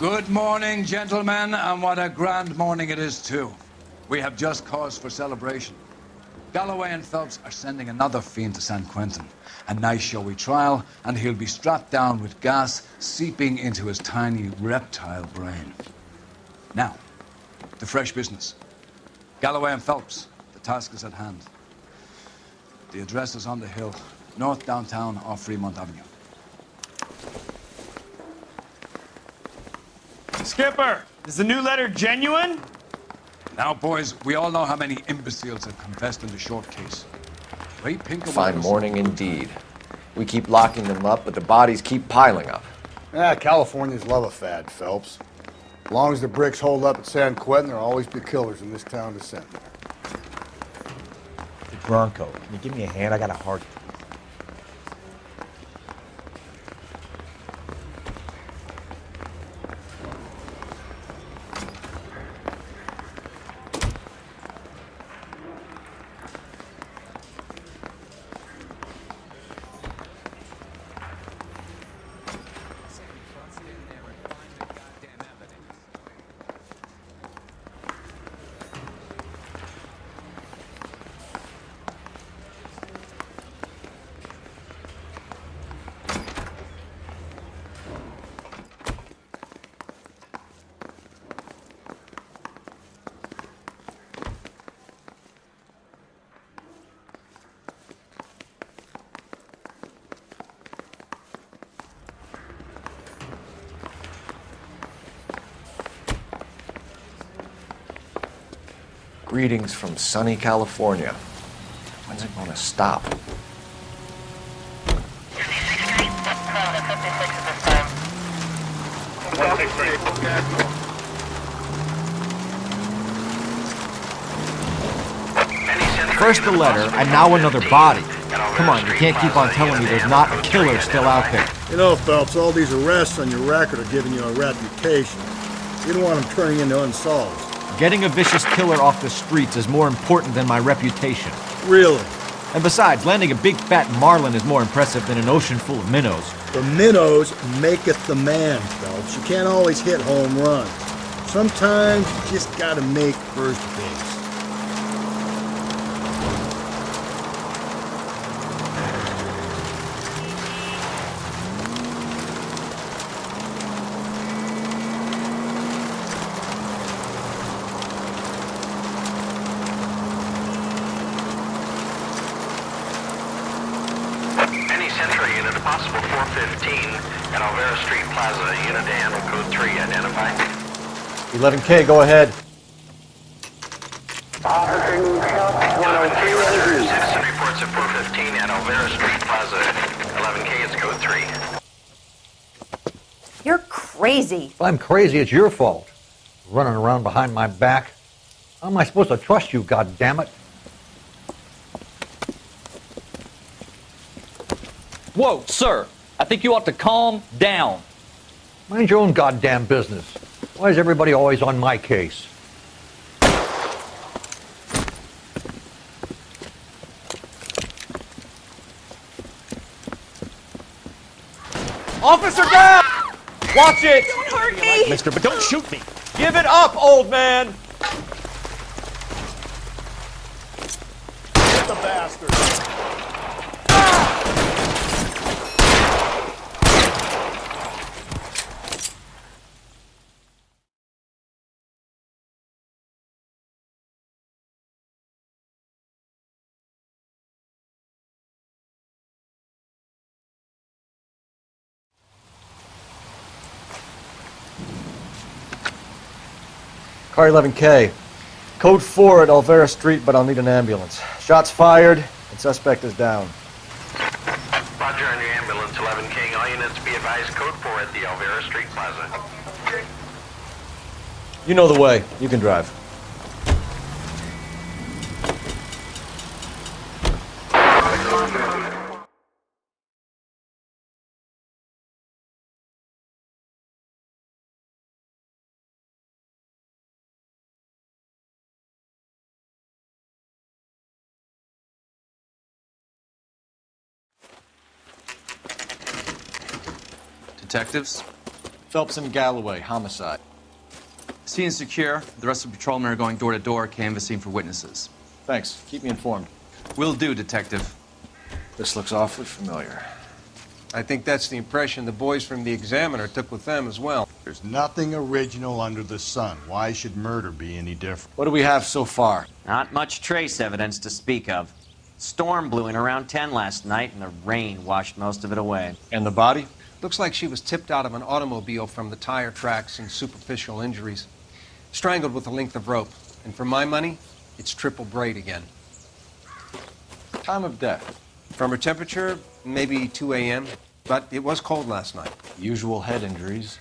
Good morning, gentlemen, and what a grand morning it is, too. We have just cause for celebration. Galloway and Phelps are sending another fiend to San Quentin. A nice showy trial, and he'll be strapped down with gas seeping into his tiny reptile brain. Now, the fresh business. Galloway and Phelps, the task is at hand. The address is on the hill, north downtown off Fremont Avenue. Skipper, is the new letter genuine? Now, boys, we all know how many imbeciles have confessed in the short case. Ray Pinker... Fine morning indeed. We keep locking them up, but the bodies keep piling up. Californians love a fad, Phelps. As long as the bricks hold up at San Quentin, there'll always be killers in this town to send there. The Bronco. Can you give me a hand? I got a heart. Greetings from sunny California. When's it gonna stop? First the letter, and now another body. Come on, you can't keep on telling me there's not a killer still out there. You know, Phelps, all these arrests on your record are giving you a reputation. You don't want them turning into unsolved. Getting a vicious killer off the streets is more important than my reputation. Really? And besides, landing a big fat marlin is more impressive than an ocean full of minnows. The minnows maketh the man, Phelps. You can't always hit home runs. Sometimes you just gotta make first base. Century unit, possible 415 at Alvera Street Plaza. Unit handle code 3 identified. 11K, go ahead. Citizen reports at 415 at Alvera Street Plaza. 11K is code 3. You're crazy. If I'm crazy, it's your fault. Running around behind my back. How am I supposed to trust you, goddammit? Whoa, sir. I think you ought to calm down. Mind your own goddamn business. Why is everybody always on my case? Officer down! Watch it! Don't hurt me! Mister, but don't shoot me! Give it up, old man! Get the bastard! Car 11K. Code 4 at Alvera Street, but I'll need an ambulance. Shots fired, and suspect is down. Roger on your ambulance, 11K. All units be advised, code 4 at the Alvera Street Plaza. You know the way. You can drive. Detectives, Phelps and Galloway, homicide. Scene is secure. The rest of the patrolmen are going door to door, canvassing for witnesses. Thanks. Keep me informed. Will do, Detective. This looks awfully familiar. I think that's the impression the boys from the Examiner took with them as well. There's nothing original under the sun. Why should murder be any different? What do we have so far? Not much trace evidence to speak of. Storm blew in around 10 last night, and the rain washed most of it away. And the body? Looks like she was tipped out of an automobile from the tire tracks and superficial injuries. Strangled with a length of rope. And for my money, it's triple braid again. Time of death? From her temperature, maybe 2 a.m., but it was cold last night. Usual head injuries.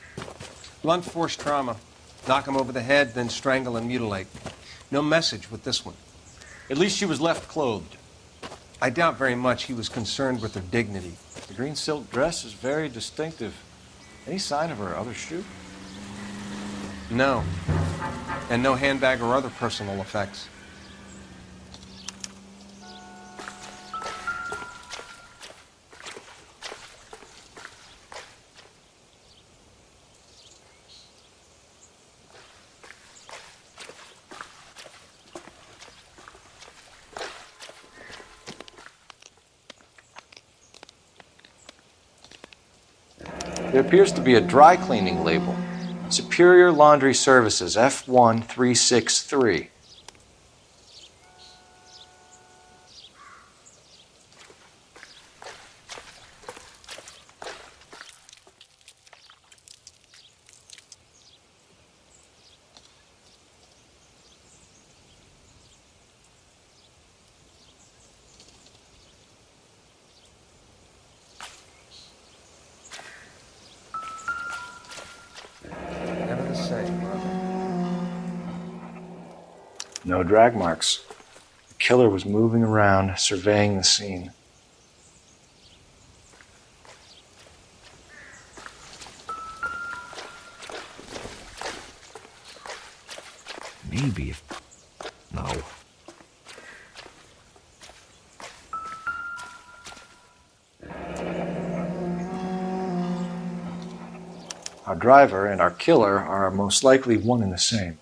Blunt force trauma. Knock him over the head, then strangle and mutilate. No message with this one. At least she was left clothed. I doubt very much he was concerned with her dignity. The green silk dress is very distinctive. Any sign of her other shoe? No. And no handbag or other personal effects. There appears to be a dry cleaning label. Superior Laundry Services, F1363. No drag marks. The killer was moving around, surveying the scene. Maybe if... No. Our driver and our killer are most likely one and the same.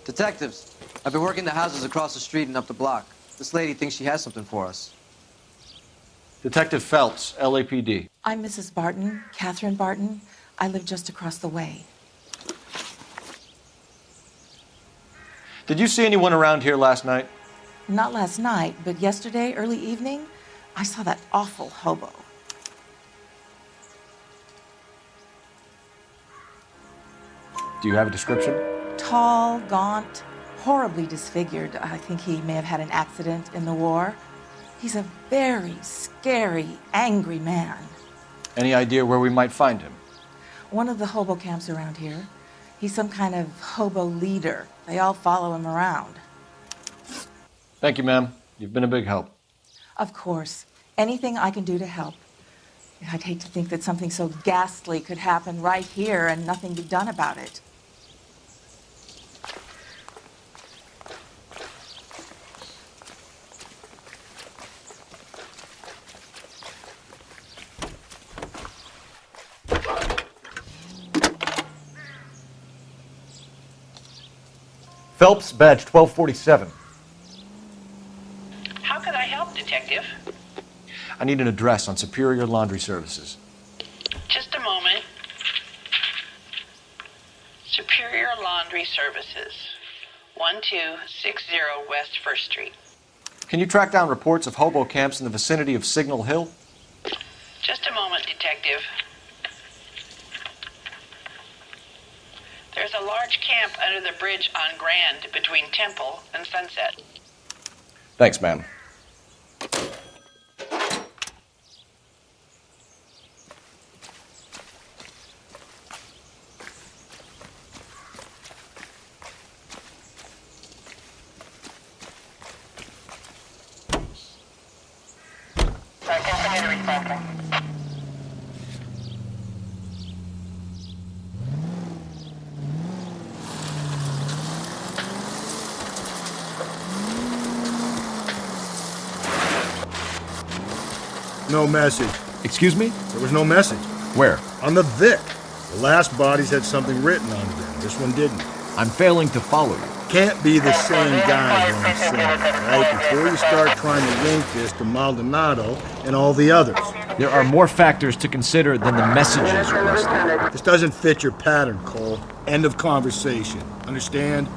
Detectives, I've been working the houses across the street and up the block. This lady thinks she has something for us. Detective Phelps, LAPD. I'm Mrs. Barton, Catherine Barton. I live just across the way. Did you see anyone around here last night? Not last night, but yesterday, early evening, I saw that awful hobo. Do you have a description? Tall, gaunt, horribly disfigured. I think he may have had an accident in the war. He's a very scary, angry man. Any idea where we might find him? One of the hobo camps around here. He's some kind of hobo leader. They all follow him around. Thank you, ma'am. You've been a big help. Of course. Anything I can do to help. I'd hate to think that something so ghastly could happen right here and nothing be done about it. Phelps, badge 1247. How could I help, Detective? I need an address on Superior Laundry Services. Just a moment. Superior Laundry Services, 1260 West 1st Street. Can you track down reports of hobo camps in the vicinity of Signal Hill? Just a moment, Detective. There's a large camp under the bridge on Grand between Temple and Sunset. Thanks, man. No message. Excuse me? There was no message. Where? On the Vic. The last bodies had something written on them. This one didn't. I'm failing to follow you. Can't be the same guy who I'm saying, right? Before you start trying to link this to Maldonado and all the others. There are more factors to consider than the messages, Rusty. This doesn't fit your pattern, Cole. End of conversation. Understand?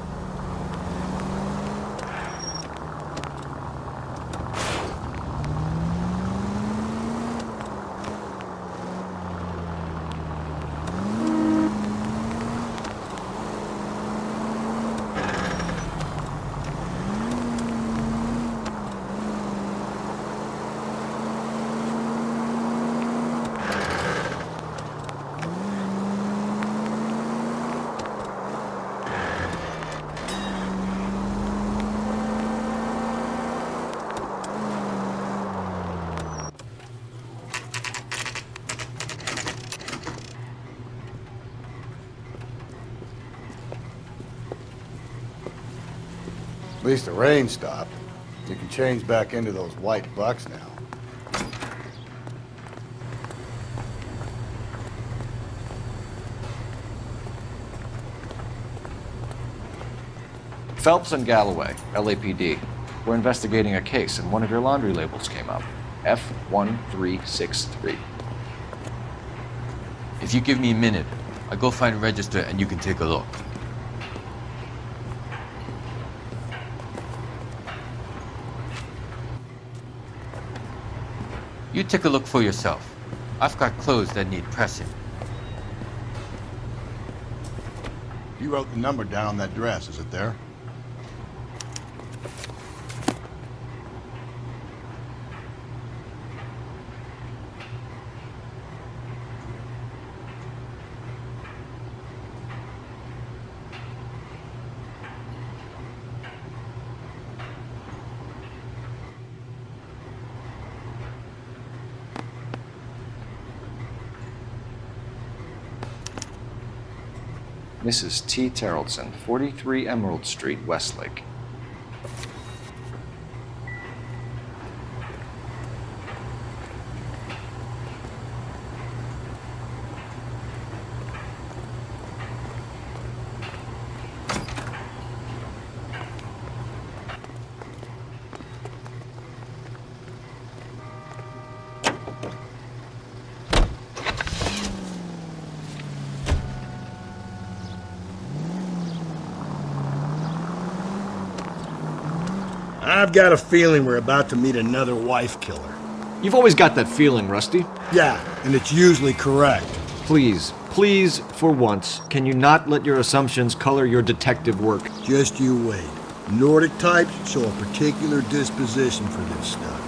At least the rain stopped. You can change back into those white bucks now. Phelps and Galloway, LAPD. We're investigating a case, and one of your laundry labels came up. F1363. If you give me a minute, I'll go find a register and you can take a look. You take a look for yourself. I've got clothes that need pressing. You wrote the number down on that dress, is it there? Mrs. T. Terrellson, 43 Emerald Street, Westlake. I've got a feeling we're about to meet another wife killer. You've always got that feeling, Rusty. Yeah, and it's usually correct. Please, for once, can you not let your assumptions color your detective work? Just you wait. Nordic types show a particular disposition for this stuff.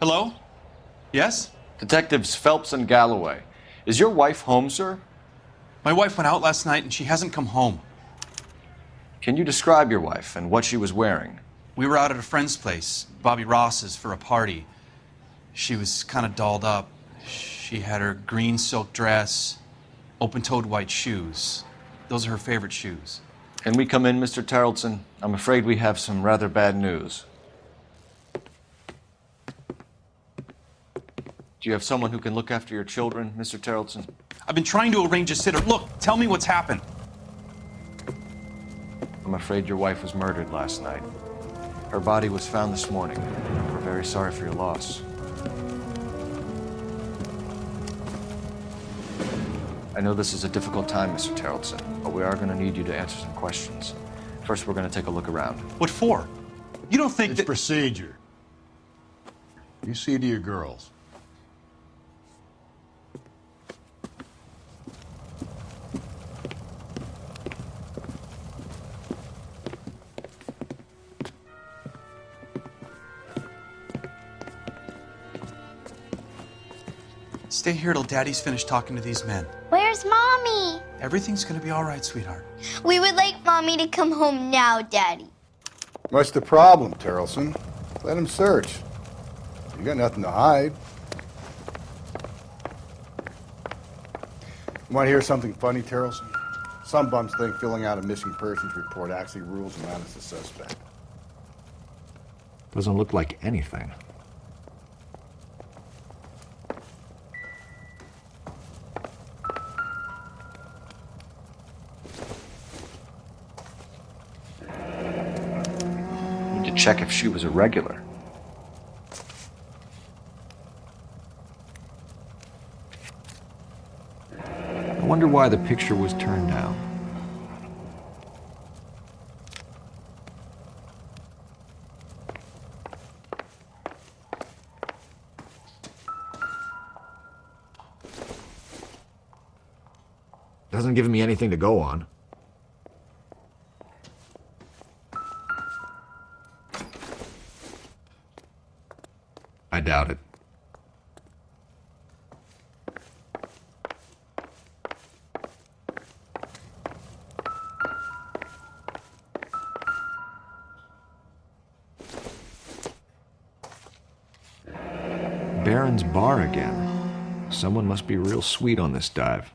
Hello? Yes? Detectives Phelps and Galloway. Is your wife home, sir? My wife went out last night and she hasn't come home. Can you describe your wife and what she was wearing? We were out at a friend's place, Bobby Ross's, for a party. She was kind of dolled up. She had her green silk dress, open-toed white shoes. Those are her favorite shoes. Can we come in, Mr. Terrellson? I'm afraid we have some rather bad news. Do you have someone who can look after your children, Mr. Terrellson? I've been trying to arrange a sitter. Look, tell me what's happened. I'm afraid your wife was murdered last night. Her body was found this morning. We're very sorry for your loss. I know this is a difficult time, Mr. Terrelson, but we are going to need you to answer some questions. First, we're going to take a look around. What for? You don't think It's procedure. You see to your girls. Stay here till Daddy's finished talking to these men. Where's Mommy? Everything's gonna be all right, sweetheart. We would like Mommy to come home now, Daddy. What's the problem, Terrelson? Let him search. You got nothing to hide. You want to hear something funny, Terrelson? Some bums think filling out a missing persons report actually rules him out as a suspect. Doesn't look like anything. Need to check if she was a regular. I wonder why the picture was turned down. Doesn't give me anything to go on. I doubt it. Baron's bar again. Someone must be real sweet on this dive.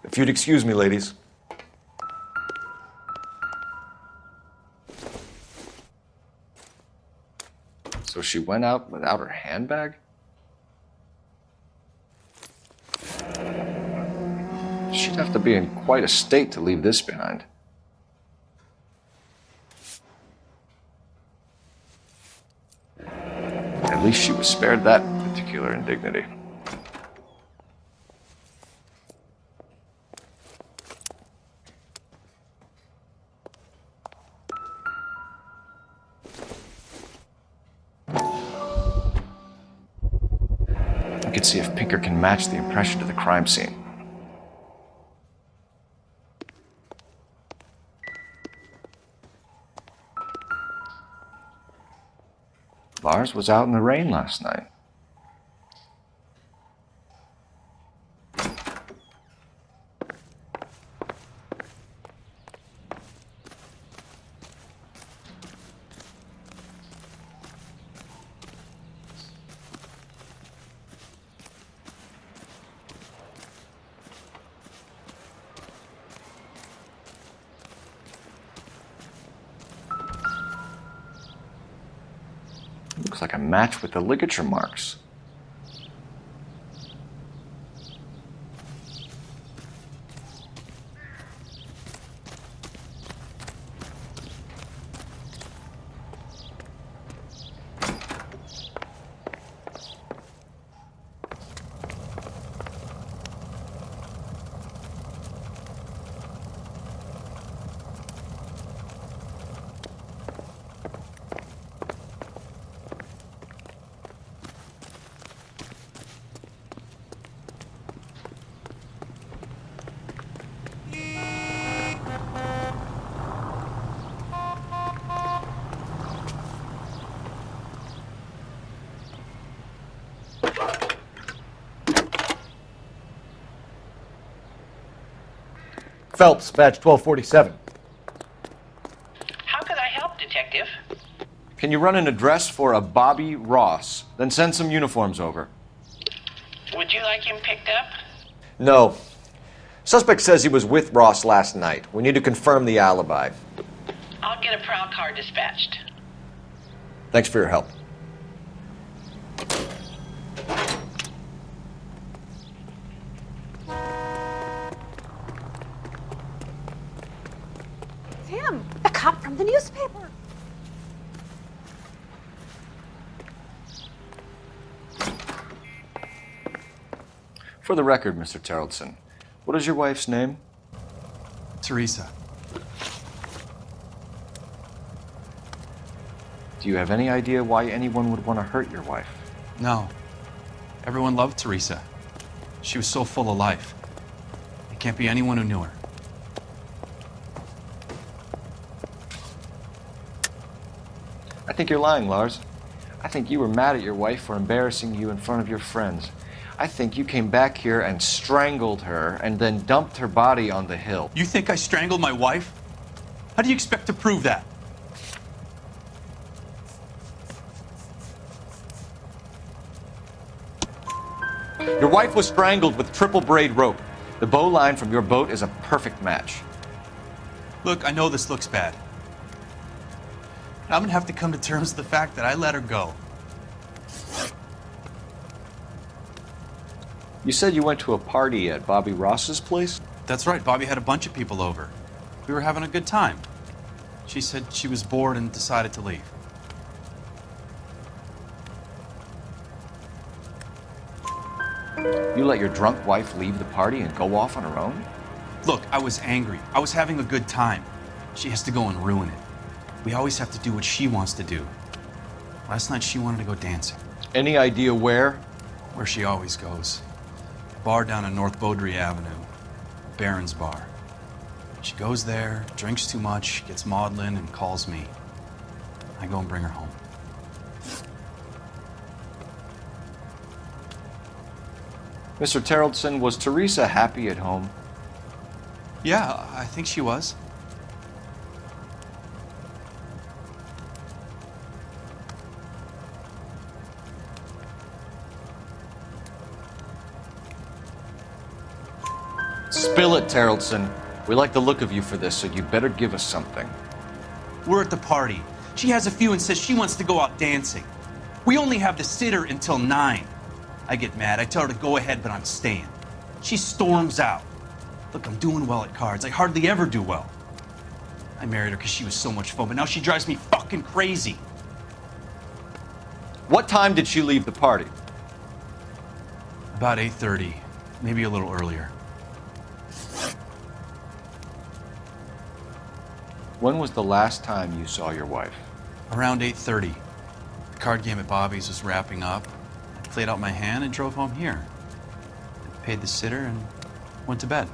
If you'd excuse me, ladies. So she went out without her handbag? She'd have to be in quite a state to leave this behind. At least she was spared that particular indignity. We could see if Pinker can match the impression to the crime scene. Lars was out in the rain last night. Looks like a match with the ligature marks. Phelps, badge 1247. How could I help, Detective? Can you run an address for a Bobby Ross? Then send some uniforms over. Would you like him picked up? No. Suspect says he was with Ross last night. We need to confirm the alibi. I'll get a prowl car dispatched. Thanks for your help. The newspaper. For the record, Mr. Terrellson, what is your wife's name? Teresa. Do you have any idea why anyone would want to hurt your wife? No. Everyone loved Teresa. She was so full of life. It can't be anyone who knew her. I think you're lying, Lars. I think you were mad at your wife for embarrassing you in front of your friends. I think you came back here and strangled her and then dumped her body on the hill. You think I strangled my wife? How do you expect to prove that? Your wife was strangled with triple braid rope. The bow line from your boat is a perfect match. Look, I know this looks bad. I'm gonna have to come to terms with the fact that I let her go. You said you went to a party at Bobby Ross's place? That's right, Bobby had a bunch of people over. We were having a good time. She said she was bored and decided to leave. You let your drunk wife leave the party and go off on her own? Look, I was angry. I was having a good time. She has to go and ruin it. We always have to do what she wants to do. Last night she wanted to go dancing. Any idea where? Where she always goes. A bar down on North Beaudry Avenue. Baron's Bar. She goes there, drinks too much, gets maudlin, and calls me. I go and bring her home. Mr. Terrellson, was Teresa happy at home? Yeah, I think she was. Spill it, Terrellson. We like the look of you for this, so you better give us something. We're at the party. She has a few and says she wants to go out dancing. We only have the sitter until 9. I get mad. I tell her to go ahead, but I'm staying. She storms out. Look, I'm doing well at cards. I hardly ever do well. I married her because she was so much fun, but now she drives me fucking crazy. What time did she leave the party? About 8:30, maybe a little earlier. When was the last time you saw your wife? Around 8:30. The card game at Bobby's was wrapping up. I played out my hand and drove home here. I paid the sitter and went to bed.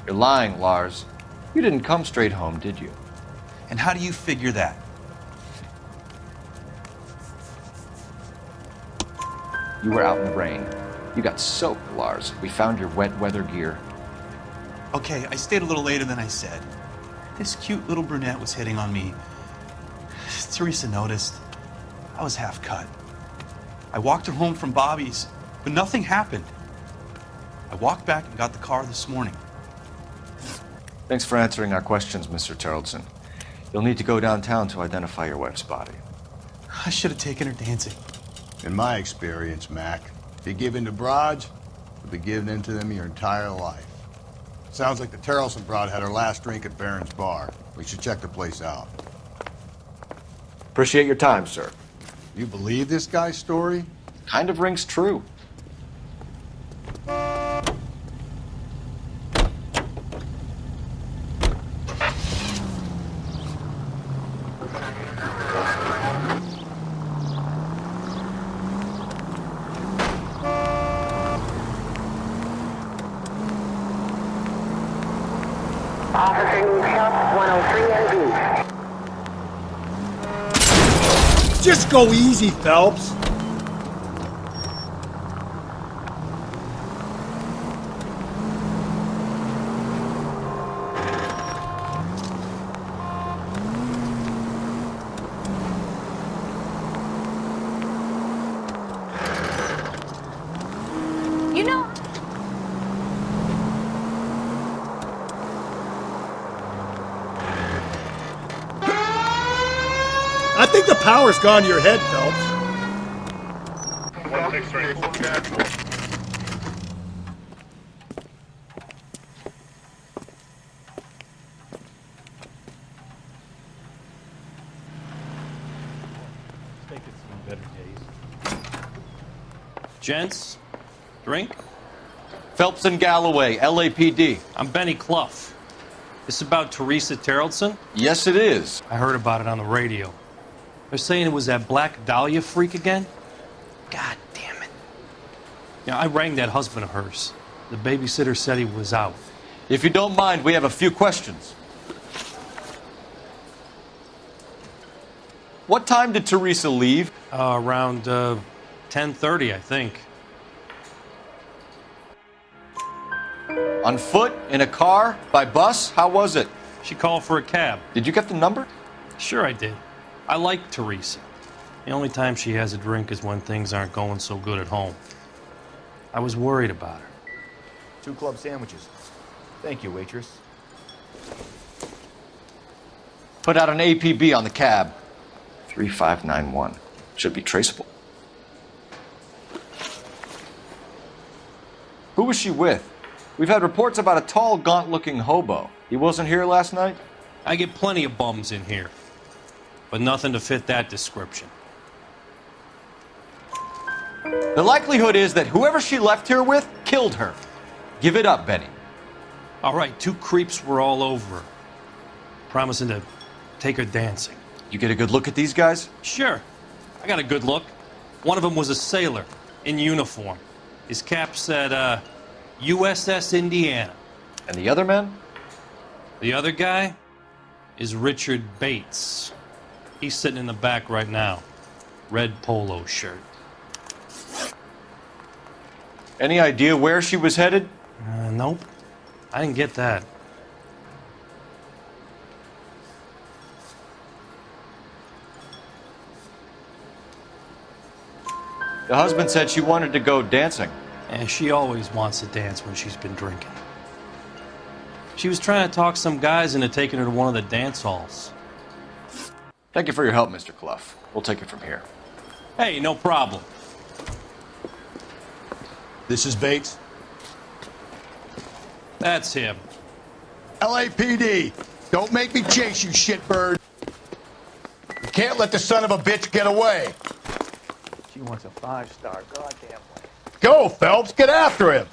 You're lying, Lars. You didn't come straight home, did you? And how do you figure that? You were out in the rain. You got soaked, Lars. We found your wet weather gear. Okay, I stayed a little later than I said. This cute little brunette was hitting on me. Teresa noticed. I was half cut. I walked her home from Bobby's, but nothing happened. I walked back and got the car this morning. Thanks for answering our questions, Mr. Terrellson. You'll need to go downtown to identify your wife's body. I should have taken her dancing. In my experience, Mac, if you give in to broads, you'll be giving in to them your entire life. Sounds like the Terrellson broad had her last drink at Baron's Bar. We should check the place out. Appreciate your time, sir. You believe this guy's story? Kind of rings true. Officing shop 103 and B. Just go easy, Phelps. You know, I think the power's gone to your head, Phelps. Gents, drink? Phelps and Galloway, LAPD. I'm Benny Clough. This about Teresa Terrellson? Yes, it is. I heard about it on the radio. They're saying it was that Black Dahlia freak again? God damn it. Yeah, I rang that husband of hers. The babysitter said he was out. If you don't mind, we have a few questions. What time did Teresa leave? Around 10:30, I think. On foot? In a car? By bus? How was it? She called for a cab. Did you get the number? Sure I did. I like Teresa. The only time she has a drink is when things aren't going so good at home. I was worried about her. 2 club sandwiches. Thank you, waitress. Put out an APB on the cab. 3591. Should be traceable. Who was she with? We've had reports about a tall, gaunt-looking hobo. He wasn't here last night? I get plenty of bums in here, but nothing to fit that description. The likelihood is that whoever she left here with killed her. Give it up, Benny. All right, 2 creeps were all over her, promising to take her dancing. You get a good look at these guys? Sure. I got a good look. One of them was a sailor in uniform. His cap said, USS Indiana. And the other man? The other guy is Richard Bates. He's sitting in the back right now. Red polo shirt. Any idea where she was headed? Nope. I didn't get that. The husband said she wanted to go dancing. And she always wants to dance when she's been drinking. She was trying to talk some guys into taking her to one of the dance halls. Thank you for your help, Mr. Clough. We'll take it from here. Hey, no problem. This is Bates. That's him. LAPD, don't make me chase you, shitbird. You can't let the son of a bitch get away. She wants a 5-star, goddamn. Go, Phelps, get after him.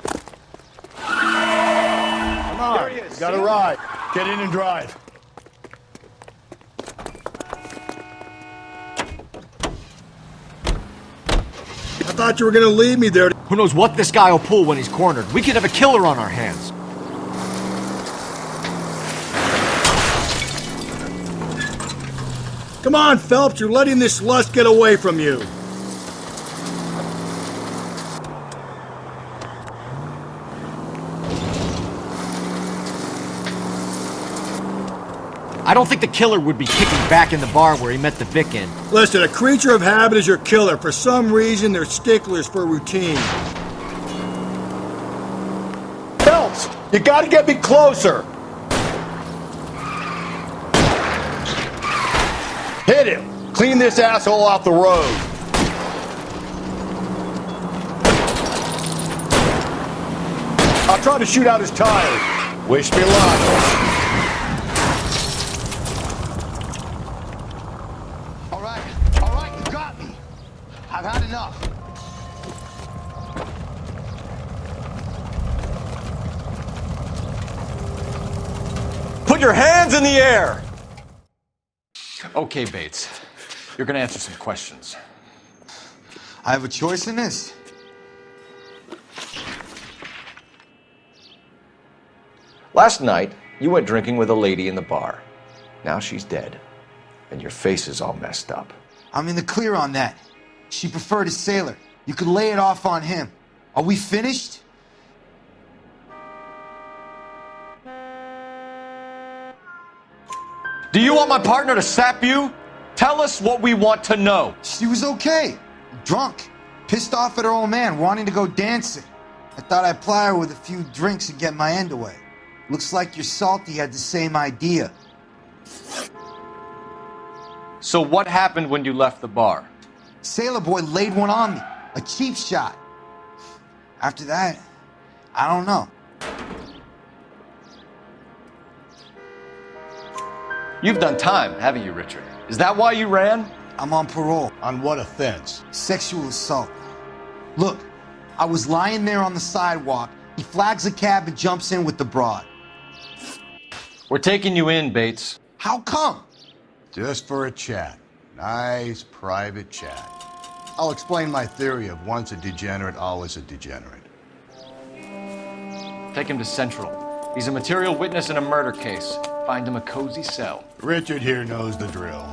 Come on, There he is. you got a ride. Get in and drive. I thought you were gonna leave me there. Who knows what this guy will pull when he's cornered? We could have a killer on our hands. Come on, Phelps, you're letting this lust get away from you. I don't think the killer would be kicking back in the bar where he met the Vic in. Listen, a creature of habit is your killer. For some reason, they're sticklers for routine. Phelps, you gotta get me closer. Hit him. Clean this asshole off the road. I'll try to shoot out his tires. Wish me luck. I've had enough. Put your hands in the air! Okay, Bates. You're gonna answer some questions. I have a choice in this. Last night, you went drinking with a lady in the bar. Now she's dead, and your face is all messed up. I'm in the clear on that. She preferred a sailor. You could lay it off on him. Are we finished? Do you want my partner to sap you? Tell us what we want to know. She was okay. Drunk. Pissed off at her old man, wanting to go dancing. I thought I'd ply her with a few drinks and get my end away. Looks like your Salty had the same idea. So what happened when you left the bar? Sailor boy laid one on me. A cheap shot. After that, I don't know. You've done time, haven't you, Richard? Is that why you ran? I'm on parole. On what offense? Sexual assault. Look, I was lying there on the sidewalk. He flags a cab and jumps in with the broad. We're taking you in, Bates. How come? Just for a chat. Nice private chat. I'll explain my theory of once a degenerate, always a degenerate. Take him to Central. He's a material witness in a murder case. Find him a cozy cell. Richard here knows the drill.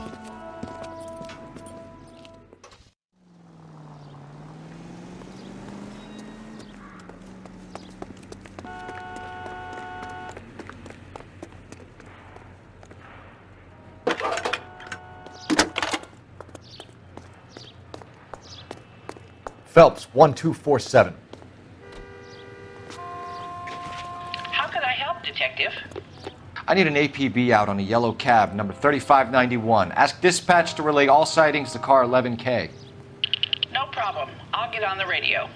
Phelps, 1247. How could I help, Detective? I need an APB out on a yellow cab, number 3591. Ask dispatch to relay all sightings to car 11K. No problem. I'll get on the radio.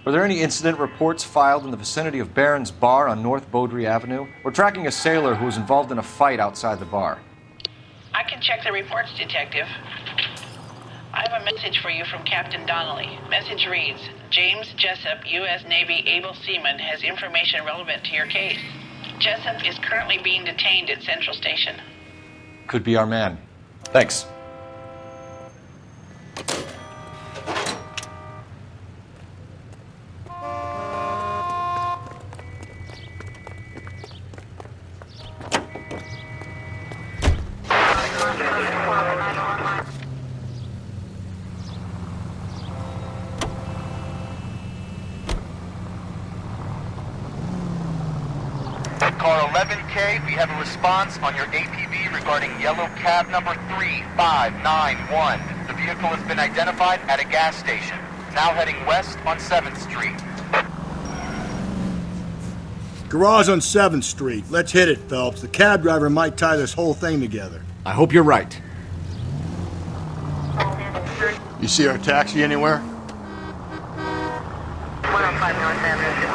Were there any incident reports filed in the vicinity of Barron's Bar on North Beaudry Avenue? We're tracking a sailor who was involved in a fight outside the bar. I can check the reports, Detective. I have a message for you from Captain Donnelly. Message reads, James Jessup, U.S. Navy able seaman, has information relevant to your case. Jessup is currently being detained at Central Station. Could be our man. Thanks. Car 11K, we have a response on your APB regarding yellow cab number 3591. The vehicle has been identified at a gas station. Now heading west on 7th Street. Garage on 7th Street. Let's hit it, Phelps. The cab driver might tie this whole thing together. I hope you're right. You see our taxi anywhere? 105 North Avenue, 52.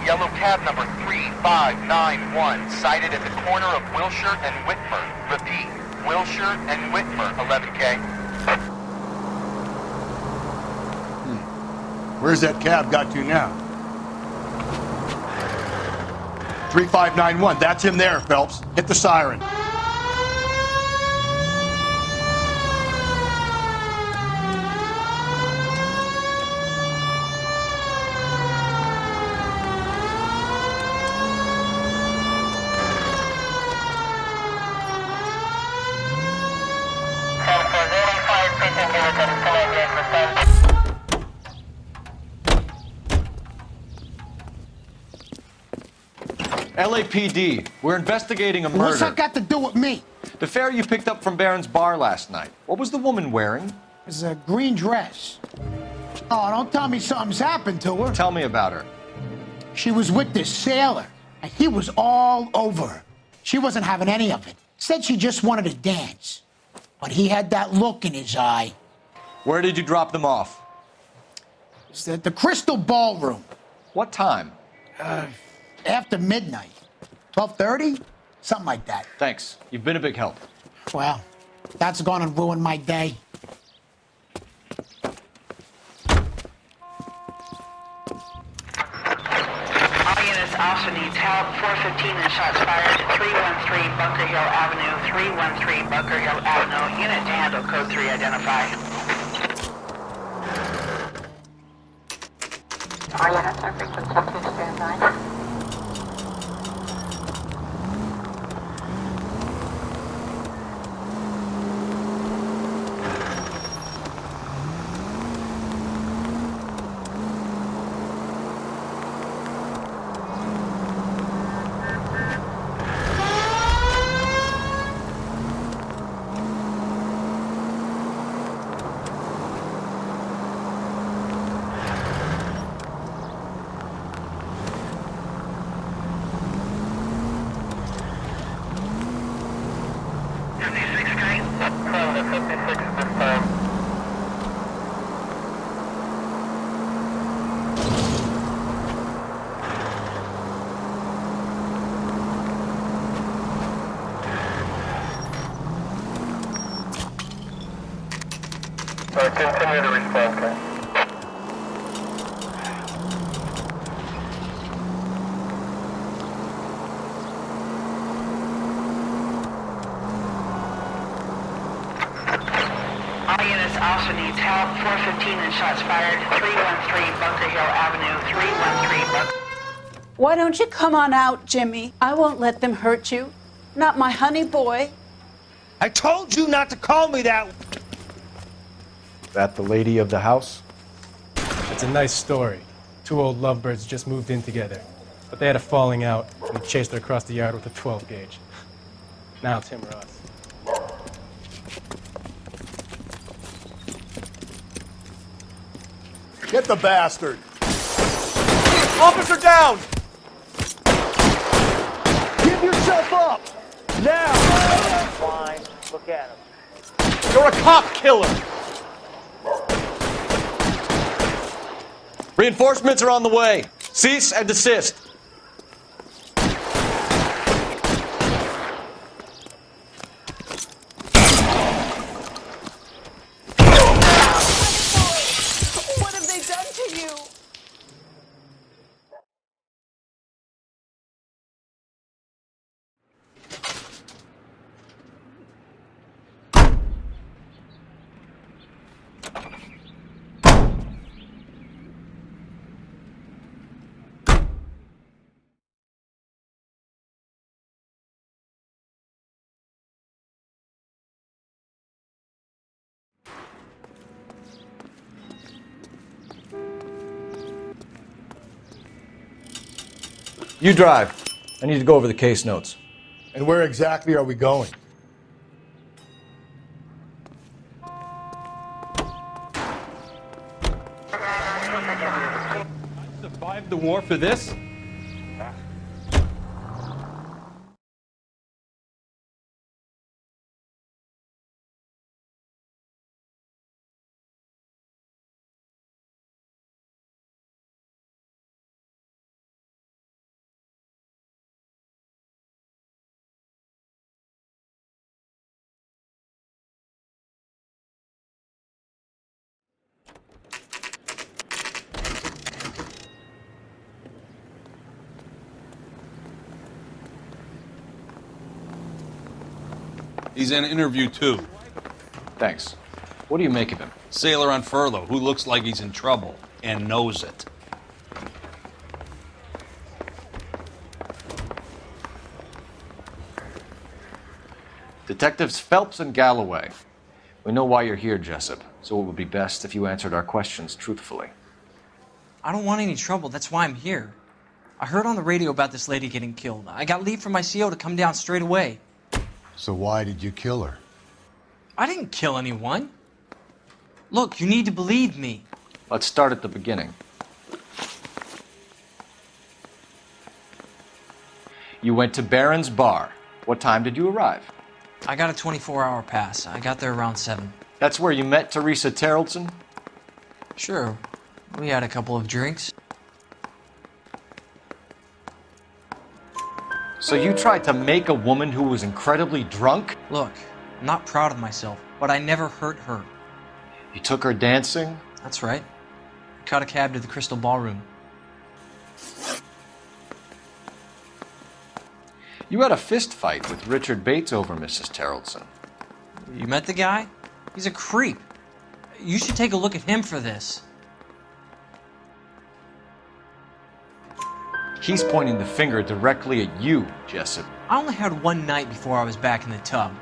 Yellow cab number 3591, sighted at the corner of Wilshire and Whitmer. Repeat, Wilshire and Whitmer, 11K. Where's that cab got to now? 3591, that's him there, Phelps. Hit the siren. LAPD, we're investigating a murder. What's that got to do with me? The fare you picked up from Barron's Bar last night. What was the woman wearing? It was a green dress. Oh, don't tell me something's happened to her. Tell me about her. She was with this sailor, and he was all over her. She wasn't having any of it. Said she just wanted to dance. But he had that look in his eye. Where did you drop them off? It's at the Crystal Ballroom. What time? After midnight. 12:30? Something like that. Thanks. You've been a big help. Well, that's gonna ruin my day. All units, officer needs help. 415 and shots fired. 313 Bunker Hill Avenue. 313 Bunker Hill Avenue. Unit to handle code 3 identify. All units are frequency 2 standby. continue to respond, sir. All units also needs help. 415 and shots fired. 313 Bunker Hill Avenue. 313 Bunker. Why don't you come on out, Jimmy? I won't let them hurt you. Not my honey boy. I told you not to call me that. That the lady of the house? It's a nice story. Two old lovebirds just moved in together, but they had a falling out, and he chased her across the yard with a 12 gauge. Now it's him or us. Get the bastard! Officer down! Give yourself up! Now! Fine. Look at him. You're a cop killer! Reinforcements are on the way. Cease and desist. What have they done to you? You drive. I need to go over the case notes. And where exactly are we going? I survived the war for this? He's in interview 2. Thanks. What do you make of him? Sailor on furlough who looks like he's in trouble and knows it. Detectives Phelps and Galloway. We know why you're here, Jessup, so it would be best if you answered our questions truthfully. I don't want any trouble. That's why I'm here. I heard on the radio about this lady getting killed. I got leave from my CO to come down straight away. So why did you kill her? I didn't kill anyone. Look, you need to believe me. Let's start at the beginning. You went to Barron's Bar. What time did you arrive? I got a 24-hour pass. I got there around 7. That's where you met Teresa Terrellson? Sure. We had a couple of drinks. So you tried to make a woman who was incredibly drunk? Look, I'm not proud of myself, but I never hurt her. You took her dancing? That's right. I caught a cab to the Crystal Ballroom. You had a fist fight with Richard Bates over Mrs. Terrellson. You met the guy? He's a creep. You should take a look at him for this. He's pointing the finger directly at you, Jessup. I only had one night before I was back in the tub.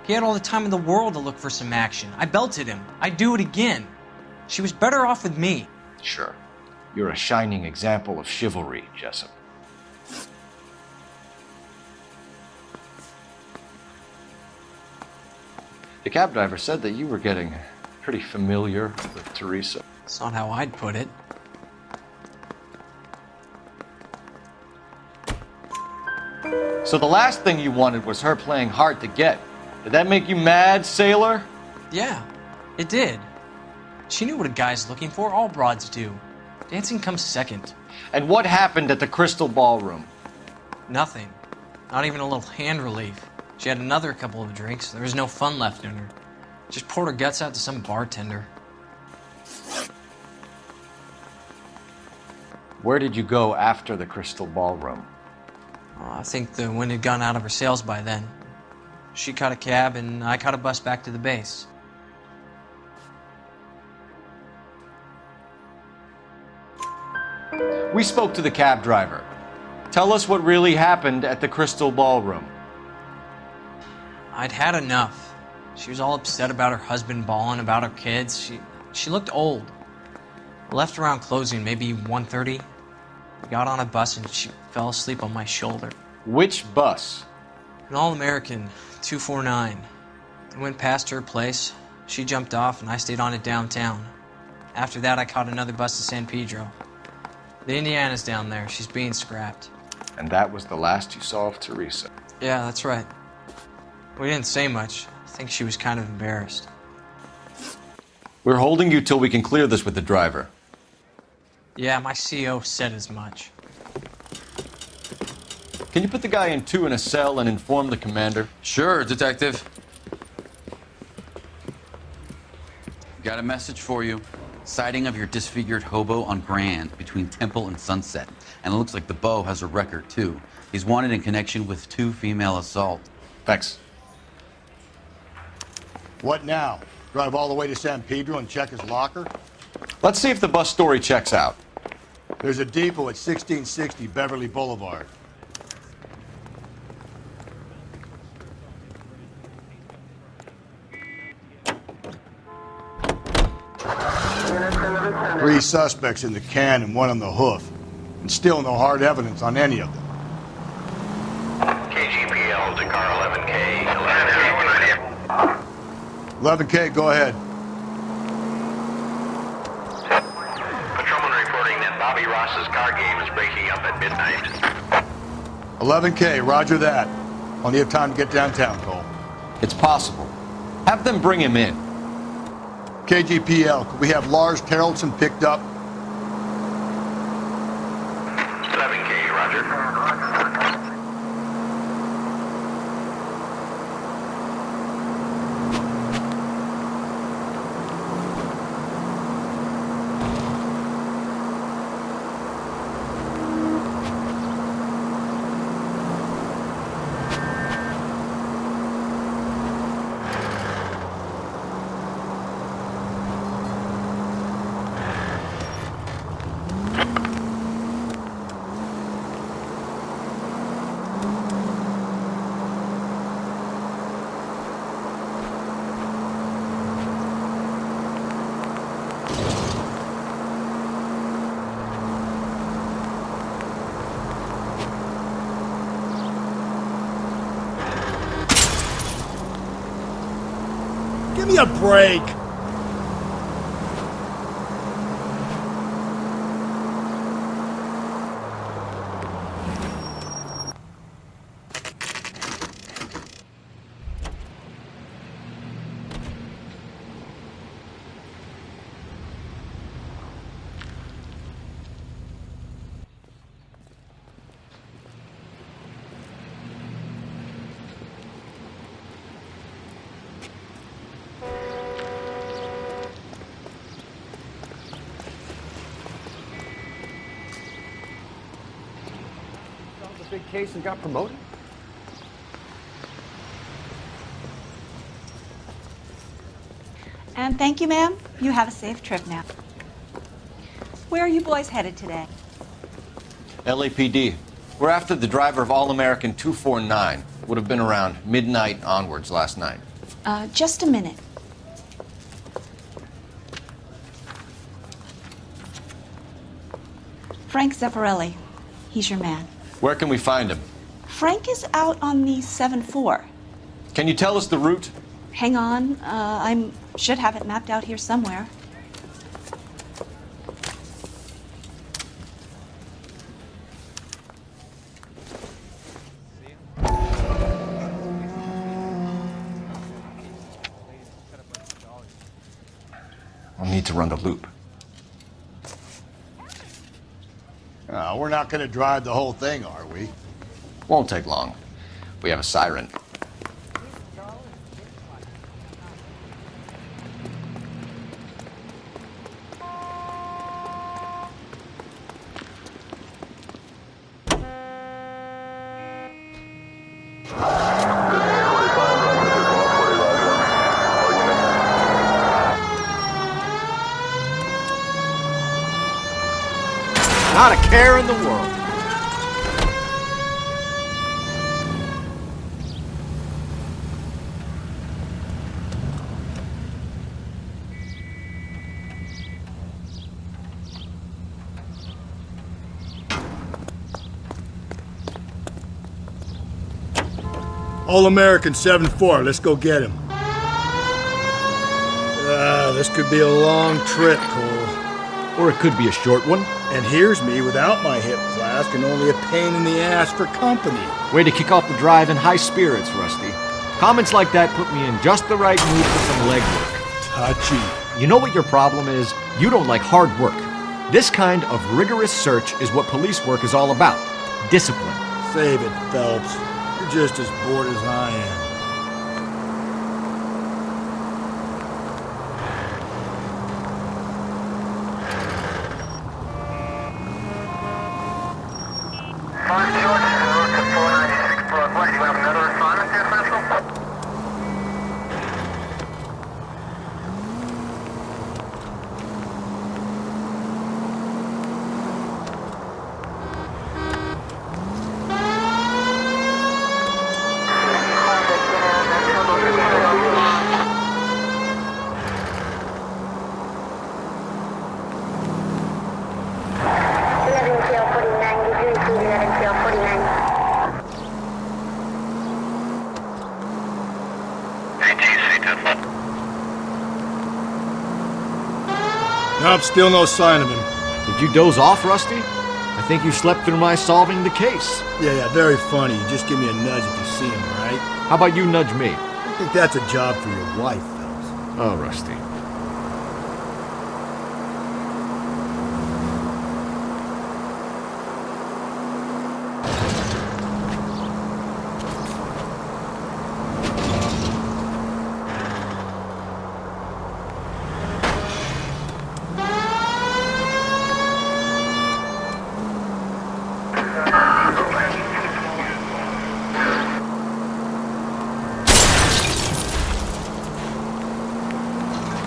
He had all the time in the world to look for some action. I belted him. I'd do it again. She was better off with me. Sure. You're a shining example of chivalry, Jessup. The cab driver said that you were getting pretty familiar with Teresa. That's not how I'd put it. So the last thing you wanted was her playing hard to get. Did that make you mad, sailor? Yeah, it did. She knew what a guy's looking for. All broads do. Dancing comes second. And what happened at the Crystal Ballroom? Nothing. Not even a little hand relief. She had another couple of drinks. There was no fun left in her. Just poured her guts out to some bartender. Where did you go after the Crystal Ballroom? I think the wind had gone out of her sails by then. She caught a cab, and I caught a bus back to the base. We spoke to the cab driver. Tell us what really happened at the Crystal Ballroom. I'd had enough. She was all upset about her husband bawling about her kids. She looked old. I left around closing, maybe 1:30. We got on a bus and she fell asleep on my shoulder. Which bus? An All-American 249. I went past her place. She jumped off and I stayed on it downtown. After that, I caught another bus to San Pedro. The Indiana's down there. She's being scrapped. And that was the last you saw of Teresa? Yeah, that's right. We didn't say much. I think she was kind of embarrassed. We're holding you till we can clear this with the driver. Yeah, my CO said as much. Can you put the guy in 2 in a cell and inform the commander? Sure, Detective. Got a message for you. Sighting of your disfigured hobo on Grand between Temple and Sunset. And it looks like the Beau has a record, too. He's wanted in connection with 2 female assaults. Thanks. What now? Drive all the way to San Pedro and check his locker? Let's see if the bus story checks out. There's a depot at 1660 Beverly Boulevard. Three suspects in the can and 1 on the hoof. And still no hard evidence on any of them. KGPL to car 11K. 11K, go ahead. Patrolman reporting that Bobby Ross's car game is breaking up at midnight. 11K, roger that. Plenty of time to get downtown, Cole. It's possible. Have them bring him in. KGPL, could we have Lars Carrollson picked up? 11K, roger. Give me a break. Big case and got promoted? And thank you, ma'am. You have a safe trip now. Where are you boys headed today? LAPD. We're after the driver of All-American 249. Would have been around midnight onwards last night. Just a minute. Frank Zeffirelli. He's your man. Where can we find him? Frank is out on the 7-4. Can you tell us the route? Hang on. I should have it mapped out here somewhere. I'll need to run the loop. We're not going to drive the whole thing, are we? Won't take long. We have a siren. care in the world. All-American 7-4, let's go get him. This could be a long trip, Cole. Or it could be a short one. And here's me without my hip flask and only a pain in the ass for company. Way to kick off the drive in high spirits, Rusty. Comments like that put me in just the right mood for some legwork. Touchy. You know what your problem is? You don't like hard work. This kind of rigorous search is what police work is all about. Discipline. Save it, Phelps. You're just as bored as I am. Nope, still no sign of him. Did you doze off, Rusty? I think you slept through my solving the case. Yeah, very funny. You just give me a nudge if you see him, right? How about you nudge me? I think that's a job for your wife, Phelps. Oh, Rusty.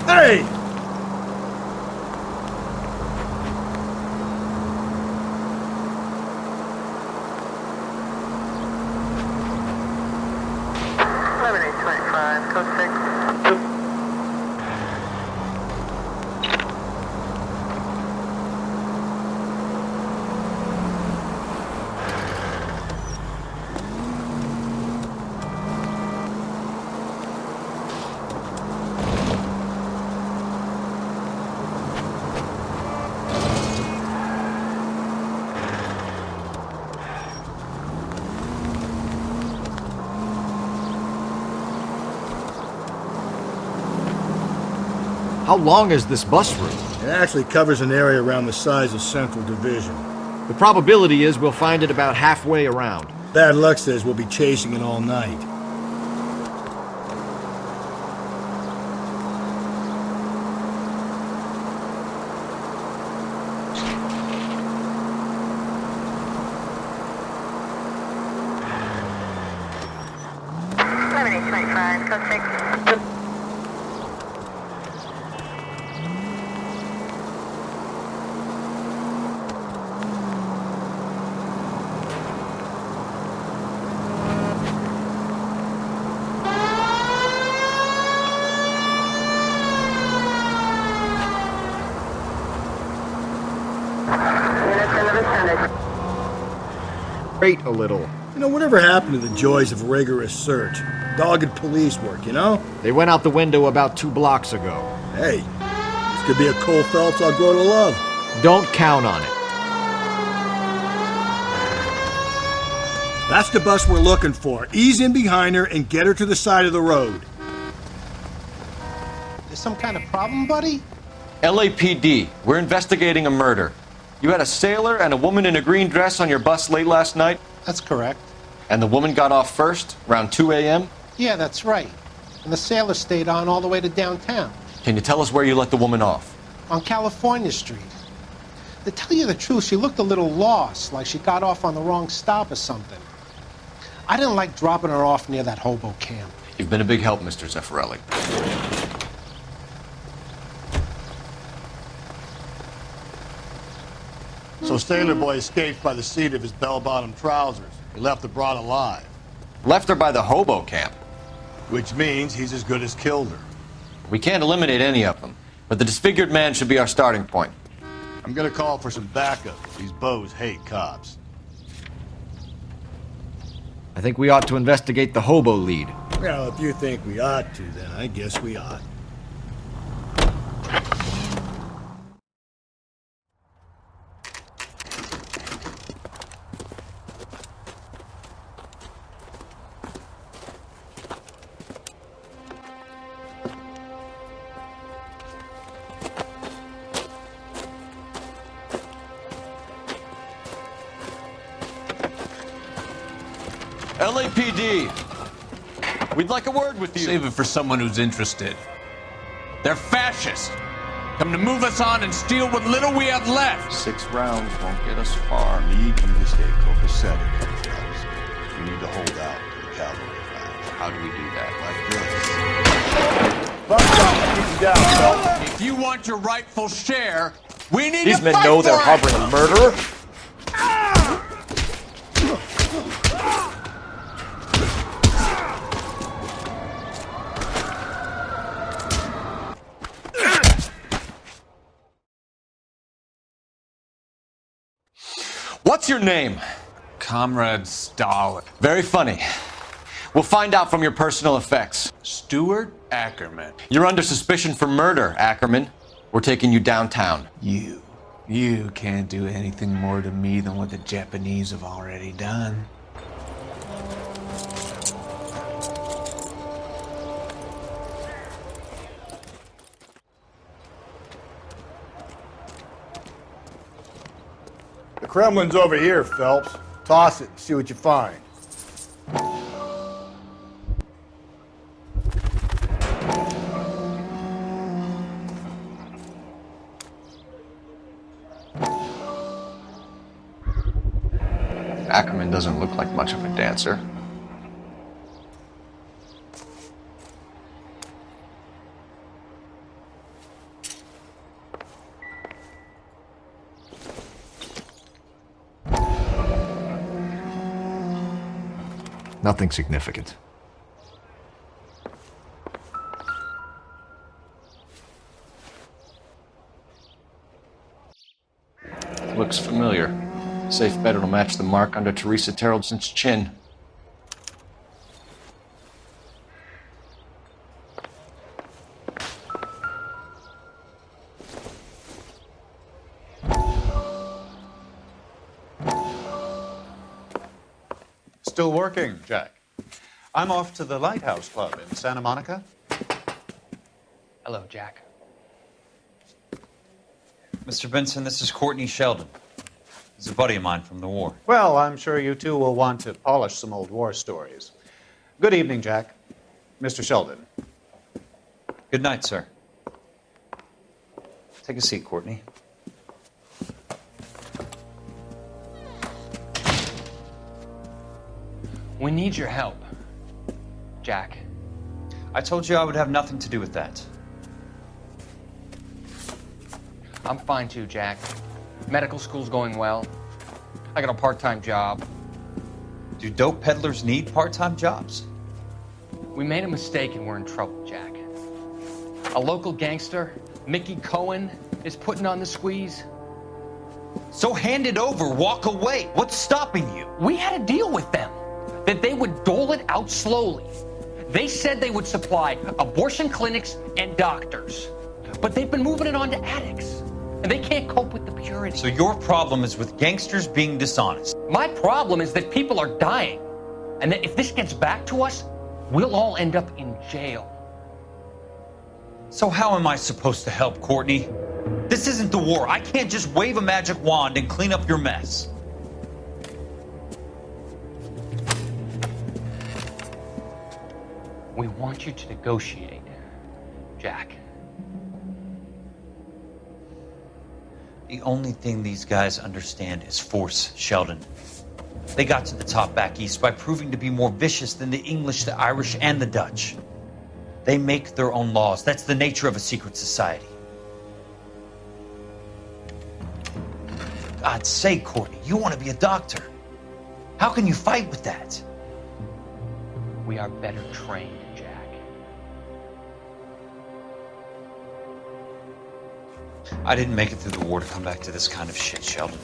Hey! How long is this bus route? It actually covers an area around the size of Central Division. The probability is we'll find it about halfway around. Bad luck says we'll be chasing it all night. Wait a little. You know, whatever happened to the joys of rigorous search? Dogged police work, you know? They went out the window about 2 blocks ago. Hey, this could be a Cole Phelps I'll grow to love. Don't count on it. That's the bus we're looking for. Ease in behind her and get her to the side of the road. There's some kind of problem, buddy? LAPD, we're investigating a murder. You had a sailor and a woman in a green dress on your bus late last night? That's correct. And the woman got off first, around 2 a.m.? Yeah, that's right. And the sailor stayed on all the way to downtown. Can you tell us where you let the woman off? On California Street. To tell you the truth, she looked a little lost, like she got off on the wrong stop or something. I didn't like dropping her off near that hobo camp. You've been a big help, Mr. Zeffirelli. So So Sailor Boy escaped by the seat of his bell-bottom trousers. He left the broad alive. Left her by the hobo camp. Which means he's as good as killed her. We can't eliminate any of them, but the disfigured man should be our starting point. I'm gonna call for some backup. These bows hate cops. I think we ought to investigate the hobo lead. Well, if you think we ought to, then I guess we ought. LAPD, we'd like a word with you. Save it for someone who's interested. They're fascists. Come to move us on and steal what little we have left. 6 rounds won't get us far. We need you to stay copacetic, fellas. We need to hold out to the cavalry rounds. How do we do that? Like this. If you want your rightful share, we need These to men fight know they're for it. harboring a murderer. What's your name? Comrade Stalin. Very funny. We'll find out from your personal effects. Stuart Ackerman. You're under suspicion for murder, Ackerman. We're taking you downtown. You can't do anything more to me than what the Japanese have already done. The Kremlin's over here, Phelps. Toss it and see what you find. Ackerman doesn't look like much of a dancer. Nothing significant. Looks familiar. Safe bet it'll match the mark under Teresa Terreldson's chin. Still working, Jack. I'm off to the Lighthouse Club in Santa Monica. Hello, Jack. Mr. Benson, this is Courtney Sheldon. He's a buddy of mine from the war. Well, I'm sure you two will want to polish some old war stories. Good evening, Jack. Mr. Sheldon. Good night, sir. Take a seat, Courtney. We need your help, Jack. I told you I would have nothing to do with that. I'm fine too, Jack. Medical school's going well. I got a part-time job. Do dope peddlers need part-time jobs? We made a mistake and we're in trouble, Jack. A local gangster, Mickey Cohen, is putting on the squeeze. So hand it over, walk away. What's stopping you? We had a deal with them that they would dole it out slowly. They said they would supply abortion clinics and doctors, but they've been moving it on to addicts, and they can't cope with the purity. So your problem is with gangsters being dishonest. My problem is that people are dying, and that if this gets back to us, we'll all end up in jail. So how am I supposed to help, Courtney? This isn't the war. I can't just wave a magic wand and clean up your mess. We want you to negotiate, Jack. The only thing these guys understand is force, Sheldon. They got to the top back east by proving to be more vicious than the English, the Irish, and the Dutch. They make their own laws. That's the nature of a secret society. God's sake, Courtney, you want to be a doctor. How can you fight with that? We are better trained, Jack. I didn't make it through the war to come back to this kind of shit, Sheldon.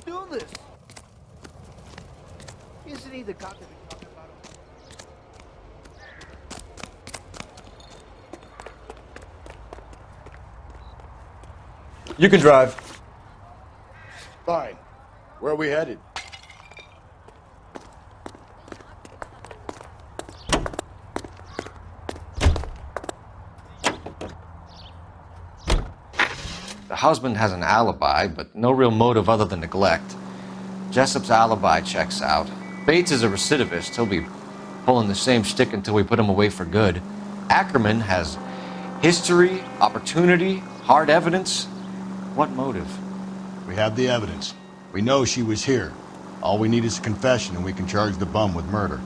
Do this. Isn't he the cop that we talking about? You can drive. Fine. Where are we headed? The husband has an alibi, but no real motive other than neglect. Jessup's alibi checks out. Bates is a recidivist. He'll be pulling the same stick until we put him away for good. Ackerman has history, opportunity, hard evidence. What motive? We have the evidence. We know she was here. All we need is a confession and we can charge the bum with murder.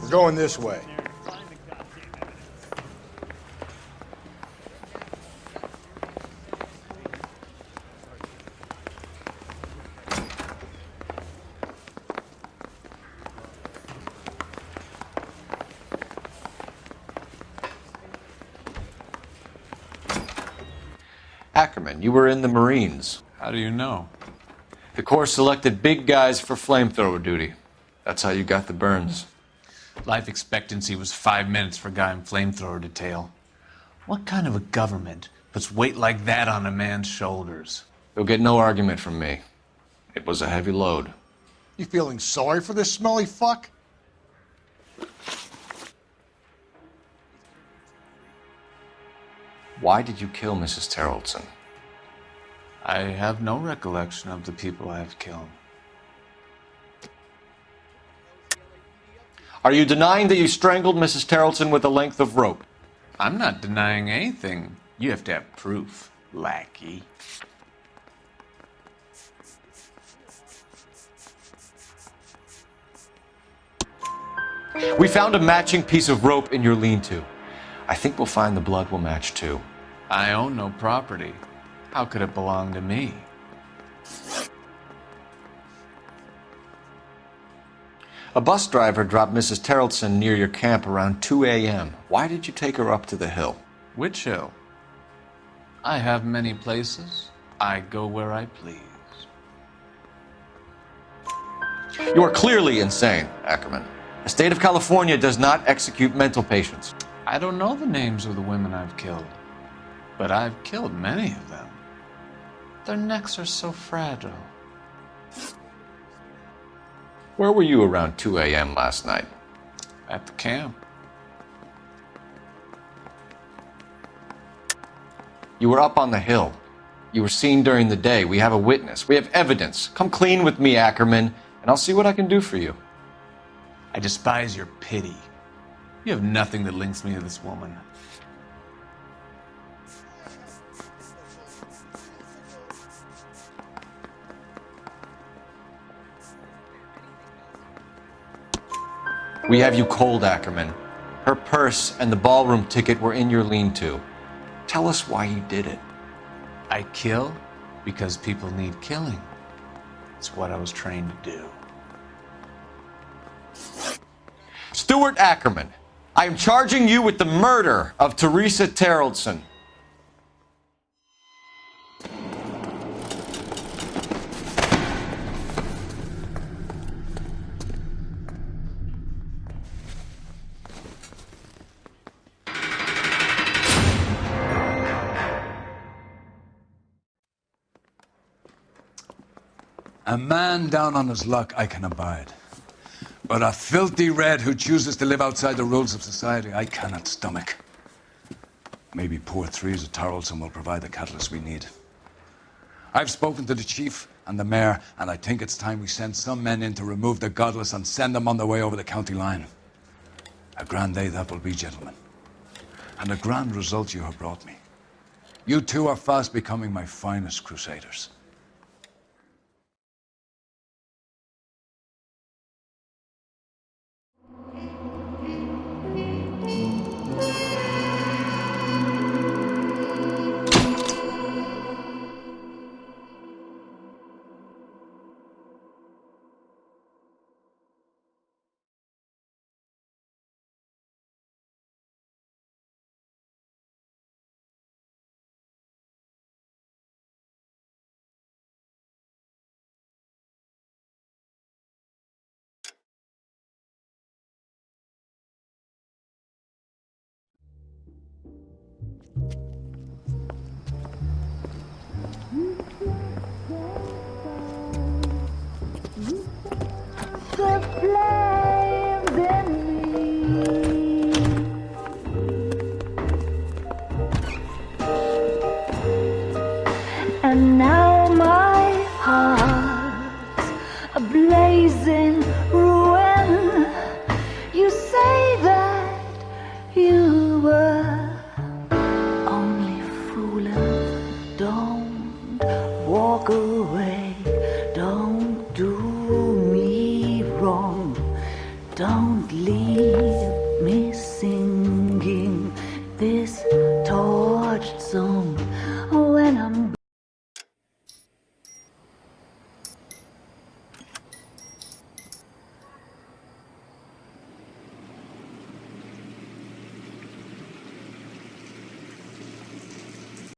We're going this way. Ackerman, you were in the Marines. How do you know? The Corps selected big guys for flamethrower duty. That's how you got the burns. Life expectancy was 5 minutes for a guy in flamethrower detail. What kind of a government puts weight like that on a man's shoulders? You'll get no argument from me. It was a heavy load. You feeling sorry for this smelly fuck? Why did you kill Mrs. Terrelson? I have no recollection of the people I have killed. Are you denying that you strangled Mrs. Terrelson with a length of rope? I'm not denying anything. You have to have proof, lackey. We found a matching piece of rope in your lean-to. I think we'll find the blood will match too. I own no property. How could it belong to me? A bus driver dropped Mrs. Terrelson near your camp around 2 a.m. Why did you take her up to the hill? Which hill? I have many places. I go where I please. You are clearly insane, Ackerman. The state of California does not execute mental patients. I don't know the names of the women I've killed, but I've killed many of them. Their necks are so fragile. Where were you around 2 a.m. last night? At the camp. You were up on the hill. You were seen during the day. We have a witness. We have evidence. Come clean with me, Ackerman, and I'll see what I can do for you. I despise your pity. You have nothing that links me to this woman. We have you cold, Ackerman. Her purse and the ballroom ticket were in your lean-to. Tell us why you did it. I kill because people need killing. It's what I was trained to do. Stuart Ackerman, I am charging you with the murder of Teresa Terrellson. A man down on his luck I can abide. But a filthy red who chooses to live outside the rules of society, I cannot stomach. Maybe poor Teresa Terrellson will provide the catalyst we need. I've spoken to the chief and the mayor, and I think it's time we send some men in to remove the godless and send them on their way over the county line. A grand day that will be, gentlemen. And a grand result you have brought me. You two are fast becoming my finest crusaders. And now my heart's a blazing ruin. You say that you were only fooling. Don't walk away. Don't do me wrong. Don't leave me singing.